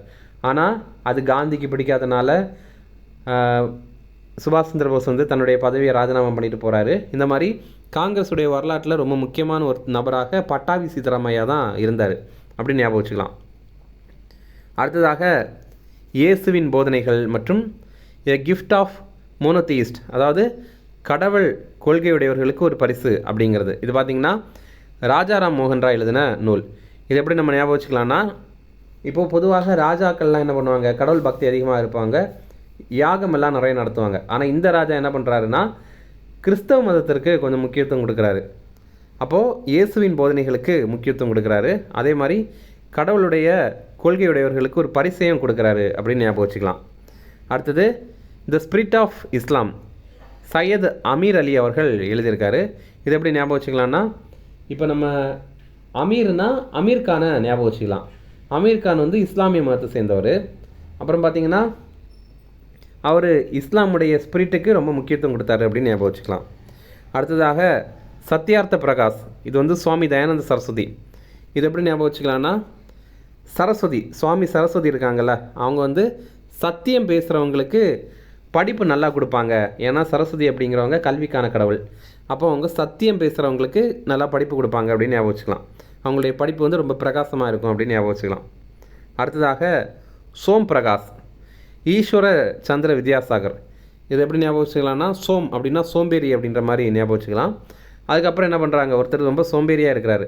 ஆனால் அது காந்திக்கு பிடிக்காதனால சுபாஷ் சந்திர போஸ் வந்து தன்னுடைய பதவியை ராஜினாமா பண்ணிட்டு போகிறாரு. இந்த மாதிரி காங்கிரஸுடைய வரலாற்றில் ரொம்ப முக்கியமான ஒரு நபராக பட்டாபி சீதாராமையா தான் இருந்தார் அப்படின்னு ஞாபகம் வச்சுக்கலாம். அடுத்ததாக இயேசுவின் போதனைகள் மற்றும் எ கிஃப்ட் ஆஃப் மோனோதீஸ்ட், அதாவது கடவுள் கொள்கையுடையவர்களுக்கு ஒரு பரிசு அப்படிங்கிறது. இது பார்த்திங்கன்னா ராஜாராம் மோகன் ராய் எழுதின நூல். இது எப்படி நம்ம ஞாபகம் வச்சுக்கலாம்னா, இப்போது பொதுவாக ராஜாக்கள்லாம் என்ன பண்ணுவாங்க, கடவுள் பக்தி அதிகமாக இருப்பாங்க, யாகமெல்லாம் நிறைய நடத்துவாங்க. ஆனால் இந்த ராஜா என்ன பண்ணுறாருன்னா கிறிஸ்தவ மதத்திற்கு கொஞ்சம் முக்கியத்துவம் கொடுக்குறாரு. அப்போது இயேசுவின் போதனைகளுக்கு முக்கியத்துவம் கொடுக்குறாரு, அதே மாதிரி கடவுளுடைய கொள்கையுடையவர்களுக்கு ஒரு பரிசையும் கொடுக்குறாரு அப்படின்னு ஞாபகம் வச்சுக்கலாம். அடுத்தது the spirit of Islam, Syed Ameer Ali அவர்கள் எழுதியிருக்காரு. இது எப்படி ஞாபகம் வச்சுக்கலாம்னா, இப்போ நம்ம அமீர்னா அமீர் கானை ஞாபகம் வச்சுக்கலாம். அமீர் கான் வந்து இஸ்லாமிய மதத்தை சேர்ந்தவர். அப்புறம் பார்த்திங்கன்னா அவர் இஸ்லாமுடைய ஸ்பிரிட்டுக்கு ரொம்ப முக்கியத்துவம் கொடுத்தாரு அப்படின்னு ஞாபகம் வச்சுக்கலாம். அடுத்ததாக சத்யார்த்த பிரகாஷ், இது வந்து சுவாமி தயானந்த சரஸ்வதி. இது எப்படி ஞாபகம் வச்சுக்கலாம்னா, சரஸ்வதி சுவாமி சரஸ்வதி இருக்காங்கல்ல, அவங்க வந்து சத்தியம் பேசுகிறவங்களுக்கு படிப்பு நல்லா கொடுப்பாங்க. ஏன்னா சரஸ்வதி அப்படிங்கிறவங்க கல்விக்கான கடவுள். அப்போ அவங்க சத்தியம் பேசுகிறவங்களுக்கு நல்லா படிப்பு கொடுப்பாங்க அப்படின்னு ஞாபகம் வச்சுக்கலாம். அவங்களுடைய படிப்பு வந்து ரொம்ப பிரகாசமாக இருக்கும் அப்படின்னு ஞாபகம் வச்சுக்கலாம். அடுத்ததாக சோம் பிரகாஷ், ஈஸ்வர சந்திர வித்யாசாகர். இது எப்படி ஞாபகம் வச்சுக்கலாம்னா, சோம் அப்படின்னா சோம்பேறி அப்படின்ற மாதிரி ஞாபகம் வச்சுக்கலாம். அதுக்கப்புறம் என்ன பண்ணுறாங்க, ஒருத்தர் ரொம்ப சோம்பேறியாக இருக்கிறாரு.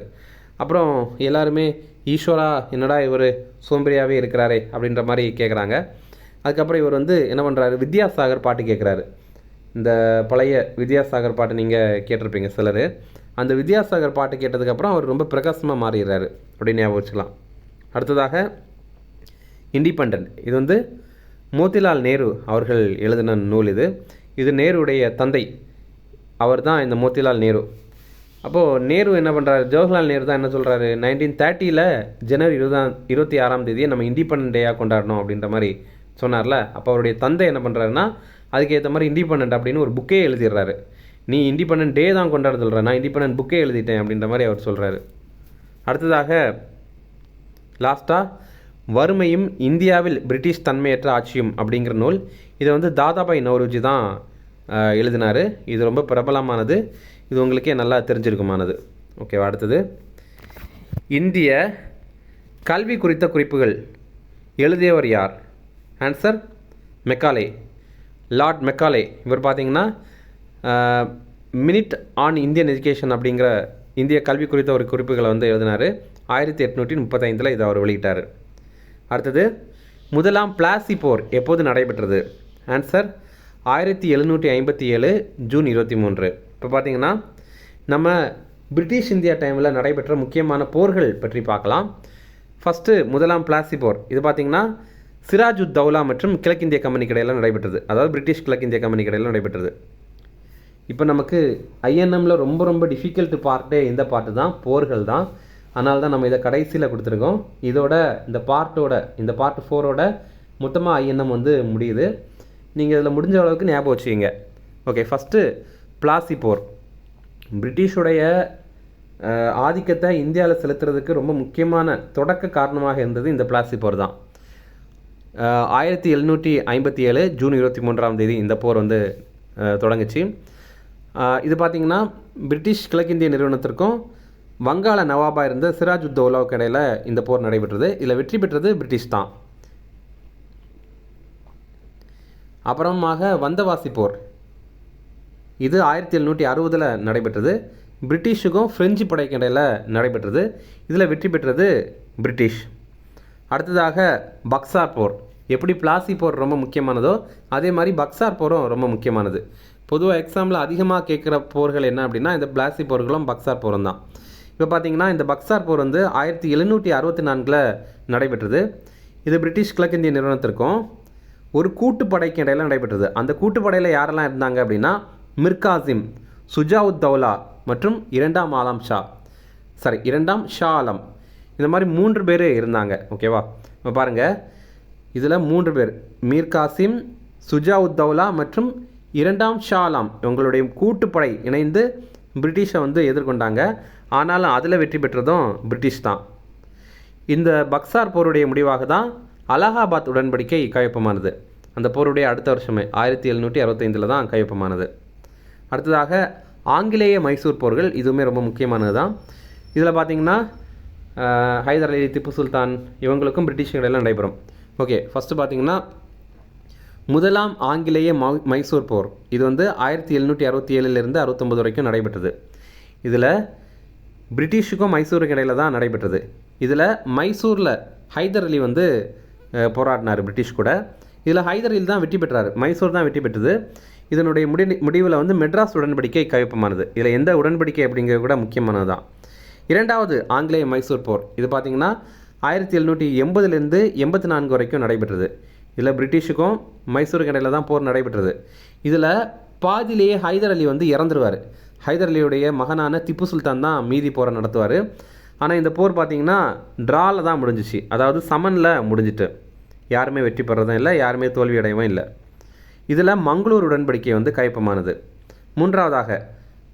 அப்புறம் எல்லாருமே ஈஸ்வரா என்னடா இவர் சோம்பேறியாகவே இருக்கிறாரே அப்படின்ற மாதிரி கேட்குறாங்க. அதுக்கப்புறம் இவர் வந்து என்ன பண்ணுறாரு, வித்யாசாகர் பாட்டு கேட்குறாரு. இந்த பழைய வித்யாசாகர் பாட்டு நீங்கள் கேட்டிருப்பீங்க சிலர். அந்த வித்யாசாகர் பாட்டு கேட்டதுக்கப்புறம் அவர் ரொம்ப பிரகாசமாக மாறிடுறாரு அப்படின்னு ஞாபகம் வச்சுக்கலாம். அடுத்ததாக இண்டிபெண்டன்ட், இது வந்து மோதிலால் நேரு அவர்கள் எழுதின நூல். இது நேருடைய தந்தை, அவர் தான் இந்த மோதிலால் நேரு. அப்போது நேரு என்ன பண்ணுறாரு, ஜவஹர்லால் நேரு தான் என்ன சொல்கிறாரு, 1930 ஜனவரி 26 நம்ம இண்டிபெண்டன்ட் டேயாக கொண்டாடணும் அப்படின்ற மாதிரி சொன்னார்ல. அப்போ அவருடைய தந்தை என்ன பண்ணுறாருன்னா, அதுக்கேற்ற மாதிரி இண்டிபெண்டன்ட் அப்படின்னு ஒரு புக்கே எழுதிடுறாரு. நீ இண்டிபெண்டன்ட் டே தான் கொண்டாட சொல்கிற, நான் இண்டிபெண்டன்ட் புக்கே எழுதிட்டேன் அப்படின்ற மாதிரி அவர் சொல்கிறாரு. அடுத்ததாக லாஸ்ட்டாக வறுமையும் இந்தியாவில் பிரிட்டிஷ் தன்மையற்ற ஆட்சியும் அப்படிங்கிற நூல். இதை வந்து தாதாபாய் நௌரோஜி தான் எழுதினார். இது ரொம்ப பிரபலமானது, இது உங்களுக்கே நல்லா தெரிஞ்சிருக்குமானது. ஓகேவா. அடுத்தது இந்திய கல்வி குறித்த குறிப்புகள் எழுதியவர் யார்? Answer Macaulay, Lord Macaulay. இவர் பார்த்தீங்கன்னா மினிட் ஆன் இந்தியன் எஜுகேஷன் அப்படிங்கிற இந்திய கல்வி குறித்த ஒரு குறிப்புகளை வந்து எழுதினார். 1835 இதை அவர் வெளியிட்டார். அடுத்தது முதலாம் பிளாசி போர் எப்போது நடைபெற்றது? Answer 1757 June 23. இப்போ பார்த்தீங்கன்னா நம்ம பிரிட்டிஷ் இந்தியா டைமில் நடைபெற்ற முக்கியமான போர்கள் பற்றி பார்க்கலாம். ஃபஸ்ட்டு முதலாம் பிளாசி போர். இது பார்த்திங்கன்னா சிராஜுத் தௌலா மற்றும் கிழக்கிந்திய கம்பெனி இடையில் நடைபெற்றது. அதாவது பிரிட்டிஷ் கிழக்கிந்திய கம்பெனி இடையில் நடைபெற்றது. இப்போ நமக்கு ஐஎன்எம்மில் ரொம்ப ரொம்ப டிஃபிகல்ட் பார்ட்டே இந்த பாட்டு தான், போர்கள் தான். அதனால தான் நம்ம இதை கடைசியில் கொடுத்துருக்கோம். இதோட இந்த பார்ட் 4ஓட மொத்தமாக ஐஎன்எம் வந்து முடியுது. நீங்கள் இதில் முடிஞ்ச அளவுக்கு ஞாபகம் வச்சுக்கிங்க. ஓகே. ஃபஸ்ட்டு பிளாசி போர். பிரிட்டிஷுடைய ஆதிக்கத்தை இந்தியாவில் செலுத்துறதுக்கு ரொம்ப முக்கியமான தொடக்க காரணமாக இருந்தது இந்த பிளாசி போர் தான். 1757 ஜூன் 23 இந்த போர் வந்து தொடங்குச்சு. இது பார்த்திங்கன்னா பிரிட்டிஷ் கிழக்கிந்திய நிறுவனத்திற்கும் வங்காள நவாபாக இருந்த சிராஜுத் தௌலாவுக்கு இடையில் இந்த போர் நடைபெற்றது. இதில் வெற்றி பெற்றது பிரிட்டிஷ் தான். அப்புறமாக வந்தவாசி போர். இது 1760 நடைபெற்றது. பிரிட்டிஷுக்கும் ஃப்ரெஞ்சு படைக்கு இடையில் நடைபெற்றது. இதில் வெற்றி பெற்றது பிரிட்டிஷ். அடுத்ததாக பக்சார் போர். எப்படி பிளாசி போர் ரொம்ப முக்கியமானதோ அதே மாதிரி பக்சார் போரும் ரொம்ப முக்கியமானது. பொதுவாக எக்ஸாமில் அதிகமாக கேட்குற போர்கள் என்ன அப்படின்னா இந்த பிளாசி போர்களும் பக்சார் போரும் தான். இப்போ பார்த்தீங்கன்னா இந்த பக்சார் போர் வந்து 1764 நடைபெற்றது. இது பிரிட்டிஷ் கிழக்கிந்திய நிறுவனத்திற்கும் ஒரு கூட்டுப்படைக்கு இடையில் நடைபெற்றது. அந்த கூட்டுப்படையில் யாரெல்லாம் இருந்தாங்க அப்படின்னா மிர்காசிம், சுஜாவுத் தௌலா மற்றும் இரண்டாம் ஷா ஆலம். இந்த மாதிரி 3 பேர் இருந்தாங்க. ஓகேவா. இப்போ பாருங்கள், இதில் 3 பேர் மீர்காசிம், சுஜாவுத் தௌலா மற்றும் இரண்டாம் ஷா ஆலம் இவங்களுடைய கூட்டுப்படை இணைந்து பிரிட்டிஷை வந்து எதிர்கொண்டாங்க. ஆனாலும் அதில் வெற்றி பெற்றதும் பிரிட்டிஷ் தான். இந்த பக்சார் போருடைய முடிவாக தான் அலகாபாத் உடன்படிக்கை கையொப்பமானது. அந்த போருடைய அடுத்த வருஷமே 1765 தான் கையொப்பமானது. அடுத்ததாக ஆங்கிலேய மைசூர் போர்கள், இதுவுமே ரொம்ப முக்கியமானது தான். இதில் பார்த்திங்கன்னா ஹைதர் அலி, திப்பு சுல்தான் இவங்களுக்கும் பிரிட்டிஷ்களெல்லாம் நடைபெறும். ஓகே, ஃபஸ்ட்டு பார்த்திங்கன்னா முதலாம் ஆங்கிலேய மைசூர் போர், இது வந்து 1767 69 வரைக்கும் நடைபெற்றது. இதில் பிரிட்டிஷுக்கும் மைசூருக்கு இடையில தான் நடைபெற்றது. இதில் மைசூரில் ஹைதர் அலி வந்து போராடினார் பிரிட்டிஷ் கூட. இதில் ஹைதர் அலி தான் வெற்றி பெற்றார், மைசூர் தான் வெற்றி பெற்றது. இதனுடைய முடிவில் வந்து மெட்ராஸ் உடன்படிக்கை கையொப்பமானது. இதில் எந்த உடன்படிக்கை அப்படிங்கிறது கூட முக்கியமானது தான். இரண்டாவது ஆங்கிலேய மைசூர் போர், இது பார்த்திங்கன்னா 1780 84 வரைக்கும் நடைபெற்றது. இதில் பிரிட்டிஷுக்கும் மைசூருக்கு இடையில தான் போர் நடைபெற்றது. இதில் பாதியிலேயே ஹைதர் அலி வந்து இறந்துருவார். ஹைதர் அலியுடைய மகனான திப்பு சுல்தான் தான் மீதி போரை நடத்துவார். ஆனால் இந்த போர் பார்த்திங்கன்னா ட்ராவில் தான் முடிஞ்சிச்சு, அதாவது சமனில் முடிஞ்சிட்டு, யாருமே வெற்றி பெறதும் இல்லை, யாருமே தோல்வி அடையவும் இல்லை. இதில் மங்களூர் உடன்படிக்கை வந்து கையொப்பமானது. மூன்றாவதாக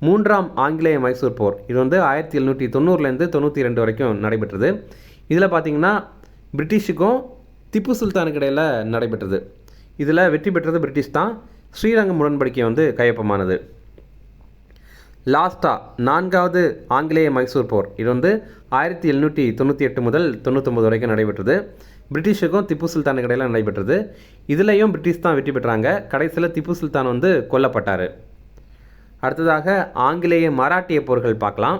மூன்றாம் ஆங்கிலேய மைசூர் போர், இது வந்து 1790 92 வரைக்கும் நடைபெற்றது. இதில் பார்த்திங்கன்னா பிரிட்டிஷுக்கும் திப்பு சுல்தானுக்கு இடையில் நடைபெற்றது. இதில் வெற்றி பெற்றது பிரிட்டிஷ் தான். ஸ்ரீரங்கம் உடன்படிக்கை வந்து கையொப்பமானது. லாஸ்ட்டாக நான்காவது ஆங்கிலேய மைசூர் போர், இது வந்து 1798 முதல் 99 வரைக்கும் நடைபெற்றது. பிரிட்டிஷுக்கும் திப்பு சுல்தானுக்கு இடையில் நடைபெற்றது. இதுலேயும் பிரிட்டிஷ் தான் வெற்றி பெற்றாங்க. கடைசியில் திப்பு சுல்தான் வந்து கொல்லப்பட்டார். அடுத்ததாக ஆங்கிலேய மராட்டிய போர்கள் பார்க்கலாம்.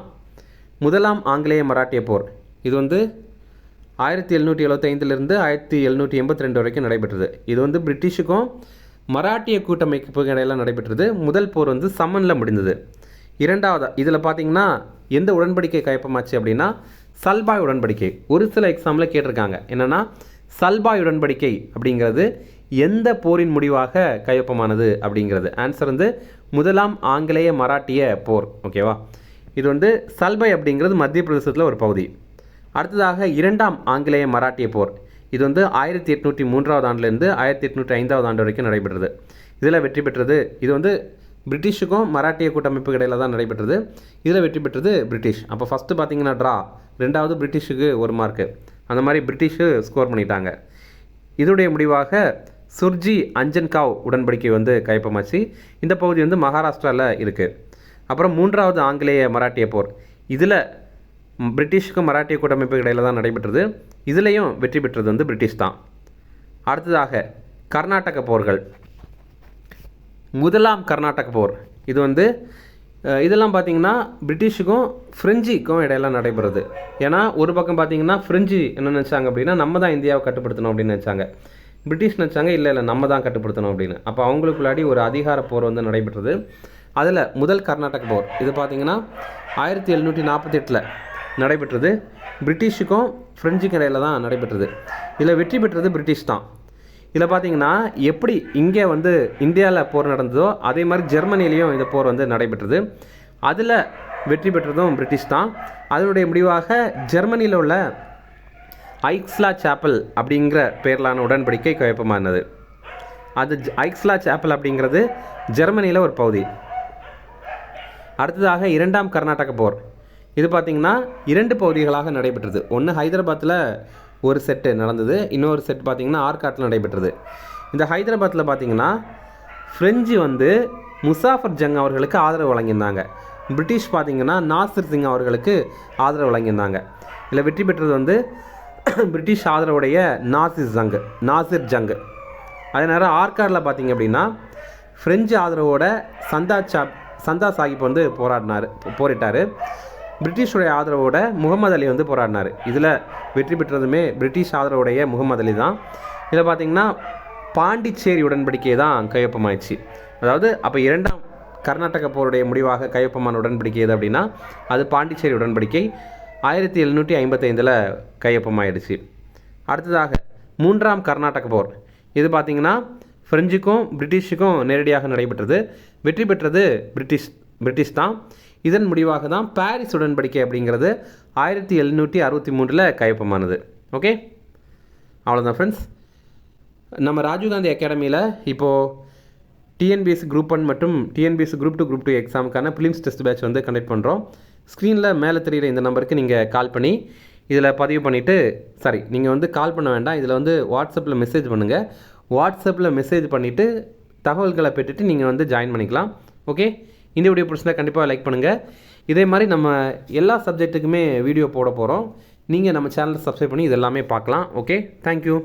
முதலாம் ஆங்கிலேய மராட்டிய போர், இது வந்து 1775 1782 வரைக்கும் நடைபெற்றது. இது வந்து பிரிட்டிஷுக்கும் மராட்டிய கூட்டமைப்புக்கு இடையில நடைபெற்றது. முதல் போர் வந்து சம்மனில் முடிந்தது. இரண்டாவது இதில் பார்த்திங்கன்னா எந்த உடன்படிக்கை கையொப்பமாச்சு அப்படின்னா சல்பாய் உடன்படிக்கை. ஒரு சில எக்ஸாமில் கேட்டிருக்காங்க, என்னென்னா சல்பாய் உடன்படிக்கை அப்படிங்கிறது எந்த போரின் முடிவாக கையொப்பமானது அப்படிங்கிறது. ஆன்சர் வந்து முதலாம் ஆங்கிலேய மராட்டிய போர். ஓகேவா, இது வந்து சல்பாய் அப்படிங்கிறது மத்திய பிரதேசத்தில் ஒரு பகுதி. அடுத்ததாக இரண்டாம் ஆங்கிலேய மராட்டிய போர், இது வந்து 1803 ஆண்டிலிருந்து 1805 வரைக்கும் நடைபெற்றது. இதில் வெற்றி பெற்றது, இது வந்து பிரிட்டிஷுக்கும் மராட்டிய கூட்டமைப்புக்கு இடையில தான் நடைபெற்றது. இதில் வெற்றி பெற்றது பிரிட்டிஷ். அப்போ ஃபஸ்ட்டு பார்த்திங்கன்னா ட்ரா, ரெண்டாவது பிரிட்டிஷுக்கு 1 மார்க்கு, அந்த மாதிரி பிரிட்டிஷு ஸ்கோர் பண்ணிட்டாங்க. இதோடைய முடிவாக சுர்ஜி அஞ்சன்காவ் உடன்படிக்கை வந்து கையொப்பமாச்சு. இந்த பகுதி வந்து மகாராஷ்டிராவில் இருக்குது. அப்புறம் மூன்றாவது ஆங்கிலேய மராட்டிய போர், இதில் பிரிட்டிஷுக்கும் மராட்டிய கூட்டமைப்புக்கு இடையில தான் நடைபெற்றது. இதுலேயும் வெற்றி பெற்றது வந்து பிரிட்டிஷ் தான். அடுத்ததாக கர்நாடக போர்கள். முதலாம் கர்நாடக போர், இது வந்து இதெல்லாம் பார்த்திங்கன்னா பிரிட்டிஷுக்கும் ஃப்ரெஞ்சுக்கும் இடையில நடைபெறுது. ஏன்னா ஒரு பக்கம் பார்த்திங்கன்னா ஃப்ரெஞ்சு என்ன நினச்சாங்க அப்படின்னா நம்ம தான் இந்தியாவை கட்டுப்படுத்தணும் அப்படின்னு நினச்சாங்க. பிரிட்டிஷ் நினச்சாங்க இல்லை நம்ம தான் கட்டுப்படுத்தணும் அப்படின்னு. அப்போ அவங்களுக்குள்ளாடி ஒரு அதிகார போர் வந்து நடைபெற்றது. அதில் முதல் கர்நாடக போர், இது பார்த்திங்கன்னா 1748 நடைபெற்றது. பிரிட்டிஷுக்கும் ஃப்ரெஞ்சுக்கும் இடையில தான் நடைபெற்றது. இதில் வெற்றி பெற்றது பிரிட்டிஷ் தான். இதில் பார்த்திங்கன்னா எப்படி இங்கே வந்து இந்தியாவில் போர் நடந்ததோ அதே மாதிரி ஜெர்மனிலையும் இந்த போர் வந்து நடைபெற்றது. அதில் வெற்றி பெற்றதும் பிரிட்டிஷ் தான். அதனுடைய முடிவாக ஜெர்மனியில் உள்ள ஐக்ஸ்லா சாப்பல் அப்படிங்கிற பேரிலான உடன்படிக்கை கையொப்பமானது. அது ஐக்ஸ்லா சாப்பல் அப்படிங்கிறது ஜெர்மனியில் ஒரு பகுதி. அடுத்ததாக இரண்டாம் கர்நாடக போர், இது பார்த்திங்கன்னா 2 பகுதிகளாக நடைபெற்றது. ஒன்று ஹைதராபாத்தில் ஒரு செட்டு நடந்தது, இன்னொரு செட் பார்த்திங்கன்னா ஆர்காட்டில் நடைபெற்றது. இந்த ஹைதராபாத்தில் பார்த்திங்கன்னா ஃப்ரெஞ்சு வந்து முசாஃபர் ஜங் அவர்களுக்கு ஆதரவு வழங்கியிருந்தாங்க. பிரிட்டிஷ் பார்த்திங்கன்னா நாசிர் சிங் அவர்களுக்கு ஆதரவு வழங்கியிருந்தாங்க. இதில் வெற்றி பெற்றது வந்து பிரிட்டிஷ் ஆதரவுடைய நாசிர் ஜங். அதே நேரம் ஆர்காடில் பார்த்திங்க அப்படின்னா ஃப்ரெஞ்சு ஆதரவோட சந்தா சாஹிப் வந்து போரிட்டார். பிரிட்டிஷுடைய ஆதரவோட முகமது அலி வந்து போராடினார். இதில் வெற்றி பெற்றதுமே பிரிட்டிஷ் ஆதரவுடைய முகமது அலி தான். இதில் பார்த்திங்கன்னா பாண்டிச்சேரி உடன்படிக்கை தான் கையொப்பமாயிடுச்சு. அதாவது அப்போ இரண்டாம் கர்நாடக போருடைய முடிவாக கையொப்பமான உடன்படிக்கை எது அப்படின்னா அது பாண்டிச்சேரி உடன்படிக்கை 1755 கையொப்பமாயிடுச்சு. அடுத்ததாக மூன்றாம் கர்நாடக போர், இது பார்த்திங்கன்னா ஃப்ரெஞ்சுக்கும் பிரிட்டிஷுக்கும் நேரடியாக நடைபெற்றது. வெற்றி பெற்றது பிரிட்டிஷ் தான். இதன் முடிவாக தான் பாரிஸ் உடன்படிக்கை அப்படிங்கிறது 1763 கையொப்பமானது. ஓகே, அவ்வளோதான் ஃப்ரெண்ட்ஸ். நம்ம ராஜீவ்காந்தி அகாடமியில் இப்போது டிஎன்பிஎஸ்சி குரூப் 1 மற்றும் டிஎன்பிஎஸ்சி குரூப் 2 எக்ஸாமுக்கான ப்ரிலிம்ஸ் டெஸ்ட் பேட்ச் வந்து கண்டக்ட் பண்ணுறோம். ஸ்க்ரீனில் மேலே தெரிகிற இந்த நம்பருக்கு நீங்கள் கால் பண்ணி இதில் பதிவு பண்ணிவிட்டு நீங்கள் வந்து கால் பண்ண வேண்டாம். இதில் வந்து வாட்ஸ்அப்பில் மெசேஜ் பண்ணுங்கள். வாட்ஸ்அப்பில் மெசேஜ் பண்ணிவிட்டு தகவல்களை பெற்றுட்டு நீங்கள் வந்து ஜாயின் பண்ணிக்கலாம். ஓகே, இந்த வீடியோ பிடிச்சிருந்தா கண்டிப்பாக லைக் பண்ணுங்கள். இதே மாதிரி நம்ம எல்லா சப்ஜெக்ட்டுக்குமே வீடியோ போட போகிறோம். நீங்கள் நம்ம சேனலை சப்ஸ்கிரைப் பண்ணி இதெல்லாமே பார்க்கலாம். Okay, thank you.